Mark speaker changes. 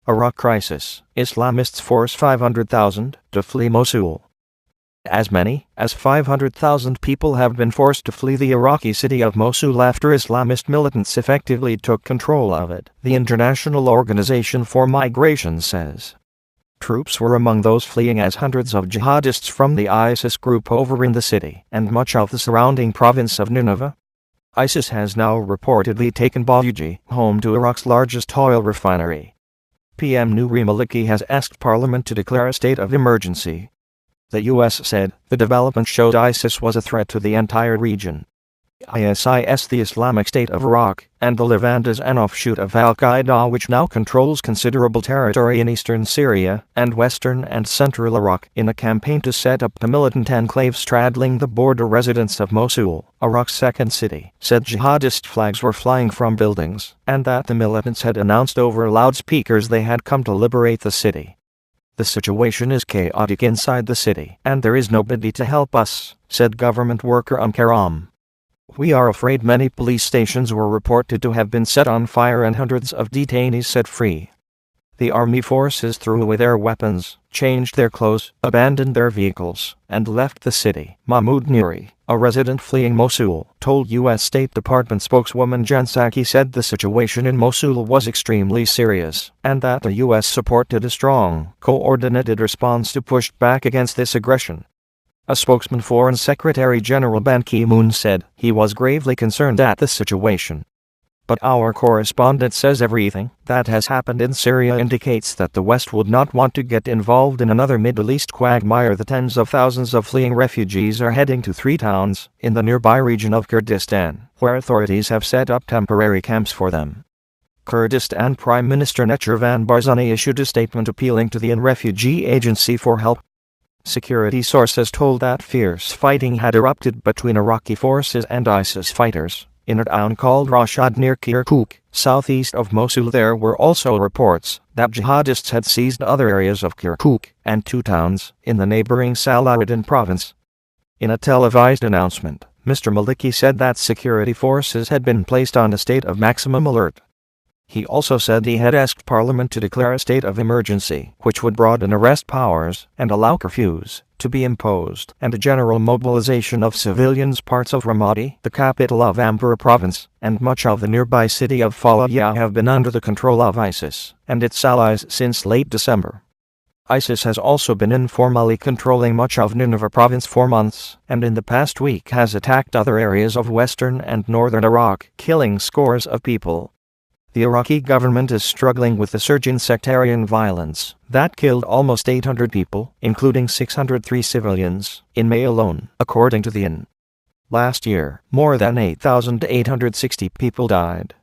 Speaker 1: Iraq crisis, Islamists force 500,000 to flee Mosul. As many as 500,000 people have been forced to flee the Iraqi city of Mosul after Islamist militants effectively took control of it, the International Organization for Migration says. Troops were among those fleeing as hundreds of jihadists from the ISIS group overran the city and much of the surrounding province of Nineveh. ISIS has now reportedly taken Baiji, home to Iraq's largest oil refinery. PM Nouri Maliki has asked Parliament to declare a state of emergency. The U.S. said the development showed ISIS was a threat to the entire region. ISIS, the Islamic State of Iraq, and the Levant is an offshoot of al-Qaeda, which now controls considerable territory in eastern Syria and western and central Iraq in a campaign to set up a militant enclave straddling the border. Residents of Mosul, Iraq's second city, said jihadist flags were flying from buildings and that the militants had announced over loudspeakers they had come to liberate the city. "The situation is chaotic inside the city and there is nobody to help us," said government worker Karam. "We are afraid many police stations were reported to have been set on fire and hundreds of detainees set free. The army forces threw away their weapons, changed their clothes, abandoned their vehicles, and left the city." Mahmoud Nouri, a resident fleeing Mosul, told U.S. State Department spokeswoman Jen Psaki said the situation in Mosul was extremely serious, and that the U.S. supported a strong, coordinated response to push back against this aggression. A spokesman for Foreign Secretary General Ban Ki-moon said he was gravely concerned at the situation. "But our correspondent says everything that has happened in Syria indicates that the West would not want to get involved in another Middle East quagmire. The tens of thousands of fleeing refugees are heading to 3 towns in the nearby region of Kurdistan, where authorities have set up temporary camps for them." Kurdistan Prime Minister Necharvan Barzani issued a statement appealing to the UN Refugee Agency for help. Security sources told that fierce fighting had erupted between Iraqi forces and ISIS fighters in a town called Rashad near Kirkuk, southeast of Mosul. There were also reports that jihadists had seized other areas of Kirkuk and 2 towns in the neighboring Salahuddin province. In a televised announcement, Mr. Maliki said that security forces had been placed on a state of maximum alert. He also said he had asked Parliament to declare a state of emergency, which would broaden arrest powers and allow curfews to be imposed and a general mobilization of civilians. Parts of Ramadi, the capital of Ampara province, and much of the nearby city of Falayah have been under the control of ISIS and its allies since late December. ISIS has also been informally controlling much of Nineveh province for months, and in the past week has attacked other areas of western and northern Iraq, killing scores of people. The Iraqi government is struggling with the surge in sectarian violence that killed almost 800 people, including 603 civilians, in May alone, according to the UN. Last year, more than 8,860 people died